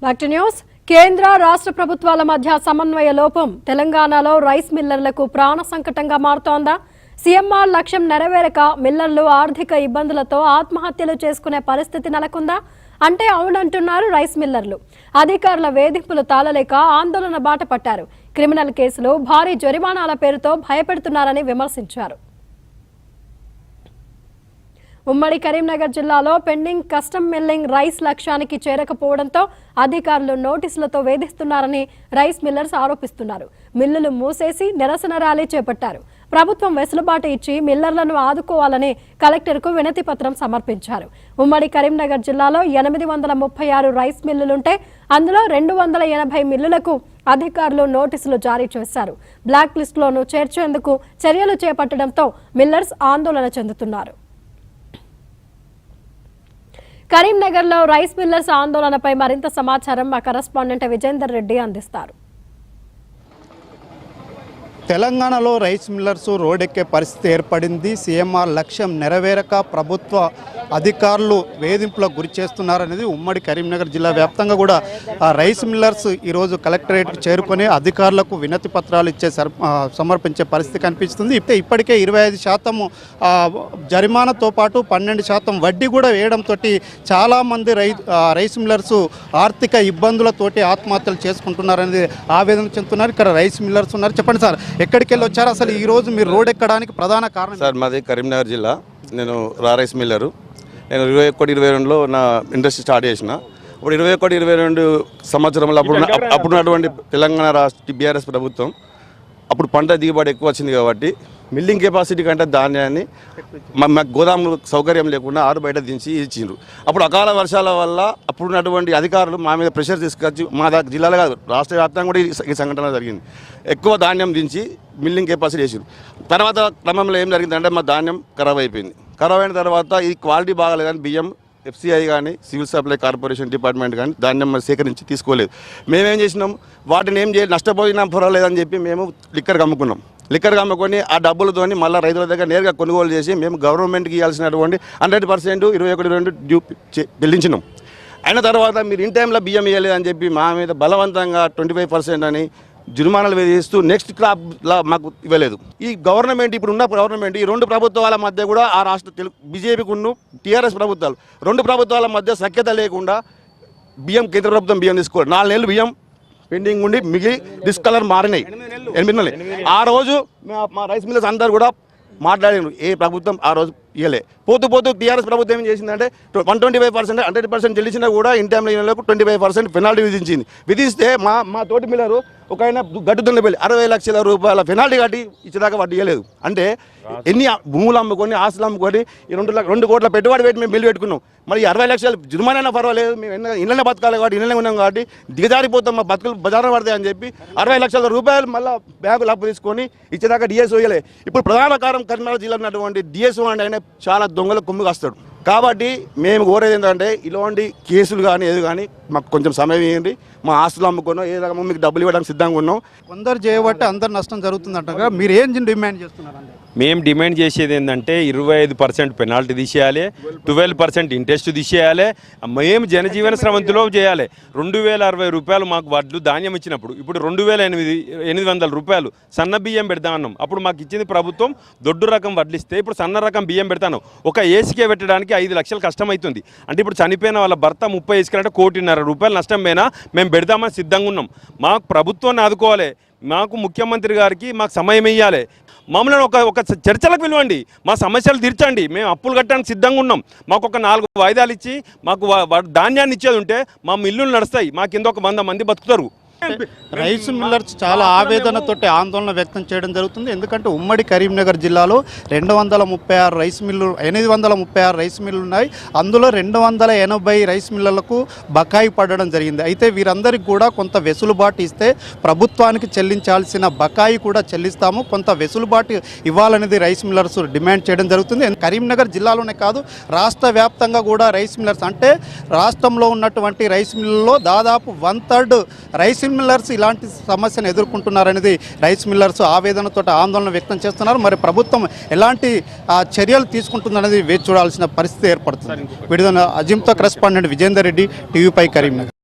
Back to news. కేంద్ర రాష్ట్ర ప్రభుత్వాల మధ్య సమన్వయ లోపం తెలంగాణలో రైస్ మిల్లర్లకు ప్రాణ సంకటంగా మారుతోందా? సీఎంఆర్ లక్ష్యం నెరవేరక మిల్లర్లు ఆర్థిక ఇబ్బందులతో ఆత్మహత్యలు చేసుకునే పరిస్థితి నెలకొందా అంటే అవునంటున్నారు రైస్ మిల్లర్లు. అధికారుల వేధింపులు తాళలేక ఆందోళన బాట పట్టారు. క్రిమినల్ కేసులు, భారీ జరిమానాల పేరుతో భయపెడుతున్నారని విమర్శించారు. ఉమ్మడి కరీంనగర్ జిల్లాలో పెండింగ్ కస్టమ్ మిల్లింగ్ రైస్ లక్ష్యానికి చేరకపోవడంతో అధికారులు నోటీసులతో వేధిస్తున్నారని రైస్ మిల్లర్స్ ఆరోపిస్తున్నారు. మిల్లులు మూసేసి నిరసన ర్యాలీ చేపట్టారు. ప్రభుత్వం వెసులుబాటు ఇచ్చి మిల్లర్లను ఆదుకోవాలని కలెక్టర్కు వినతి పత్రం సమర్పించారు. ఉమ్మడి కరీంనగర్ జిల్లాలో 836 రైస్ మిల్లులుంటే అందులో 280 మిల్లులకు అధికారులు నోటీసులు జారీ చేశారు. బ్లాక్ లిస్టులోనూ చేర్చేందుకు చర్యలు చేపట్టడంతో మిల్లర్స్ ఆందోళన చెందుతున్నారు. కరీంనగర్లో రైస్ మిల్లర్స్ ఆందోళనపై మరింత సమాచారం మా కరెస్పాండెంట్ విజేందర్ రెడ్డి అందిస్తారు. తెలంగాణలో రైస్ మిల్లర్స్ రోడ్డెక్కే పరిస్థితి ఏర్పడింది. సీఎంఆర్ లక్ష్యం నెరవేరక ప్రభుత్వ అధికారులు వేధింపులకు గురి చేస్తున్నారనేది ఉమ్మడి కరీంనగర్ జిల్లా వ్యాప్తంగా కూడా రైస్ మిల్లర్స్ ఈరోజు కలెక్టరేట్కి చేరుకొని అధికారులకు వినతి పత్రాలు సమర్పించే పరిస్థితి కనిపిస్తుంది. ఇప్పటికే 25% జరిమానాతో పాటు 12% వడ్డీ కూడా వేయడంతో చాలామంది రైస్ మిల్లర్స్ ఆర్థిక ఇబ్బందులతోటి ఆత్మహత్యలు చేసుకుంటున్నారనేది ఆవేదన చెందుతున్నారు. ఇక్కడ రైస్ మిల్లర్స్ ఉన్నారు. చెప్పండి సార్, ఎక్కడికి వెళ్ళి వచ్చారు? అసలు ఈరోజు మీరు రోడ్ ఎక్కడానికి ప్రధాన కారణం? సార్, మాది కరీంనగర్ జిల్లా. నేను రైస్ మిల్లరు. నేను 21-22లో నా ఇండస్ట్రీ స్టార్ట్ చేసిన. ఇప్పుడు 21-22 సంవత్సరంలో అప్పుడున్నటువంటి తెలంగాణ రాష్ట్ర బీఆర్ఎస్ ప్రభుత్వం అప్పుడు పంట దిగుబడి ఎక్కువ వచ్చింది కాబట్టి మిల్లింగ్ కెపాసిటీ కంటే ధాన్యాన్ని మాకు గోదాములు సౌకర్యం లేకుండా ఆరు బయట దించి ఇచ్చిండ్రు. అప్పుడు అకాల వర్షాల వల్ల అప్పుడున్నటువంటి అధికారులు మా మీద ప్రెషర్ తీసుకొచ్చి మా జిల్లాలో కాదు రాష్ట్ర వ్యాప్తంగా కూడా ఈ సంఘటన జరిగింది. ఎక్కువ ధాన్యం దించి మిల్లింగ్ కెపాసిటీ వేసిండ్రు. తర్వాత క్రమంలో ఏం జరిగిందంటే మా ధాన్యం ఖరాబ్ అయిపోయింది. ఖరాబ్ అయిన తర్వాత ఈ క్వాలిటీ బాగాలేదని బియ్యం FCI కానీ సివిల్ సప్లై కార్పొరేషన్ డిపార్ట్మెంట్ కానీ ధాన్యం సేకరించి తీసుకోలేదు. మేమేం చేసినాం, వాటిని ఏం చేయాలి, నష్టపోయినా పర్వాలేదని చెప్పి మేము లిక్కర్కి అమ్ముకున్నాం. లిక్కర్గా అమ్ముకొని ఆ డబ్బులతో మళ్ళీ రైతుల దగ్గర నేరుగా కొనుగోలు చేసి మేము గవర్నమెంట్కి ఇవ్వాల్సినటువంటి 100% 21-22 డ్యూ చెల్లించినాం. అయిన తర్వాత మీరు ఇన్ టైంలో బియ్యం ఇవ్వలేదని చెప్పి మా మీద బలవంతంగా 25% అని జుర్మానాలు విధిస్తూ నెక్స్ట్ క్రాప్లా మాకు ఇవ్వలేదు. ఈ గవర్నమెంట్ ఇప్పుడు ఉన్న గవర్నమెంట్ ఈ రెండు ప్రభుత్వాల మధ్య కూడా ఆ రాష్ట్ర బీజేపీకి ఉన్న TRS ప్రభుత్వాలు రెండు ప్రభుత్వాల మధ్య సఖ్యత లేకుండా బియ్యం కేంద్ర ప్రభుత్వం బియ్యం తీసుకోవాలి. 4 నెలలు బియ్యం పెండింగ్ ఉండి మిగిలి డిస్కలర్ మారినాయి. 8 నెలలు. ఆ రోజు మా రైస్ మిల్లర్స్ అందరూ కూడా మాట్లాడారు. ఏ ప్రభుత్వం ఆ రోజు ఇవ్వలే. పోతూ TRS ప్రభుత్వం ఏం చేసిందంటే 125% 100% చెల్లించినా కూడా ఇన్ టైంలో 25% పెనాల్టీ విధిస్తే మా తోటి మిల్లరు ఒక ఆయన గడ్డుతున్న పెళ్ళి 60 లక్షల రూపాయల పెనాల్టీ కట్టి ఇచ్చేదాకా వాటి ఇవ్వలేదు. అంటే ఎన్ని భూములు అమ్ముకొని ఆస్తులు అమ్ముకొని 2 కోట్ల పెట్టుబడి పెట్టి మేము బిల్లు పెట్టుకున్నాం. మరి 60 లక్షలు జుర్మానైనా పర్వాలేదు, మేము ఇళ్ళనే బతకాలి కాబట్టి ఇళ్ళనే ఉన్నాం కాబట్టి దిగజారిపోతాం, మా బతుకులు బజారు పడతాయి అని చెప్పి 60 లక్షల రూపాయలు మళ్ళీ బ్యాంకులు అప్పు తీసుకొని ఇచ్చేదాకా DSO ఇవ్వలేదు. ఇప్పుడు ప్రధాన కారణం కరీంనగర్ జిల్లా ఉన్నటువంటి DSO అంటే ఆయన చాలా దొంగల కొమ్ము కాస్తాడు. కాబట్టి మేము కోరేది ఏంటంటే ఇలాంటి కేసులు కానీ ఏది కానీ మాకు కొంచెం సమయం ఇవ్వండి. మా ఆస్తులు అమ్ముకున్నాం, ఏ రకమో మీకు డబ్బులు ఇవ్వడానికి సిద్ధంగా ఉన్నాం. కొందరు చేయబట్టి అందరు నష్టం జరుగుతుందంట. మీరు ఏం డిమాండ్ చేస్తున్నారు? మేము డిమాండ్ చేసేది ఏంటంటే 25% పెనాల్టీ తీసేయాలి, 12% ఇంట్రెస్ట్ తీసేయాలి. మేము జనజీవన స్రవంతిలో చేయాలి. 2060 రూపాయలు మాకు వడ్లు ధాన్యం ఇచ్చినప్పుడు ఇప్పుడు 2800 రూపాయలు సన్న బియ్యం పెడతామన్నాం. అప్పుడు మాకు ఇచ్చింది ప్రభుత్వం దొడ్డు రకం వడ్లు ఇస్తే ఇప్పుడు సన్న రకం బియ్యం పెడతాను. ఒక ఏసీకే పెట్టడానికి 5 లక్షలు కష్టమవుతుంది. అంటే ఇప్పుడు చనిపోయిన వాళ్ళ భర్త 30 ఏసీలు అంటే 1,50,00,000 రూపాయలు నష్టం పోయినా మేము పెడదామని సిద్ధంగా ఉన్నాం. మాకు ప్రభుత్వాన్ని ఆదుకోవాలి. మాకు ముఖ్యమంత్రి గారికి మాకు సమయం ఇవ్వాలి. మమ్మల్ని ఒక చర్చలకు పిలవండి, మా సమస్యలు తీర్చండి. మేము అప్పులు కట్టడానికి సిద్ధంగా ఉన్నాం. మాకు ఒక 4 వాయిదాలు ఇచ్చి మాకు ధాన్యాన్ని ఇచ్చేది ఉంటే మా మిల్లులు నడుస్తాయి. మా కింద ఒక 100 మంది బతుకుతారు. రైస్ మిల్లర్స్ చాలా ఆవేదనతోటి ఆందోళన వ్యక్తం చేయడం జరుగుతుంది. ఎందుకంటే ఉమ్మడి కరీంనగర్ జిల్లాలో 836 రైస్ మిల్లులు ఉన్నాయి. అందులో 280 రైస్ మిల్లర్లకు బకాయి పడడం జరిగింది. అయితే వీరందరికీ కూడా కొంత వెసులుబాటు ఇస్తే ప్రభుత్వానికి చెల్లించాల్సిన బకాయి కూడా చెల్లిస్తాము, కొంత వెసులుబాటు ఇవ్వాలనేది రైస్ మిల్లర్స్ డిమాండ్ చేయడం జరుగుతుంది. కరీంనగర్ జిల్లాలోనే కాదు రాష్ట్ర వ్యాప్తంగా కూడా రైస్ మిల్లర్స్ అంటే రాష్ట్రంలో ఉన్నటువంటి రైస్ మిల్లుల్లో దాదాపు 1/3 రైస్ మిల్లర్స్ ఇలాంటి సమస్యను ఎదుర్కొంటున్నారనేది రైస్ మిల్లర్స్ ఆవేదనతో ఆందోళన వ్యక్తం చేస్తున్నారు. మరి ప్రభుత్వం ఎలాంటి చర్యలు తీసుకుంటుందనేది వేచి చూడాల్సిన పరిస్థితి ఏర్పడుతుంది. విడుదల అజింతో కరెస్పాండెంట్ విజేందర్ రెడ్డి, TV5 కరీంనగర్.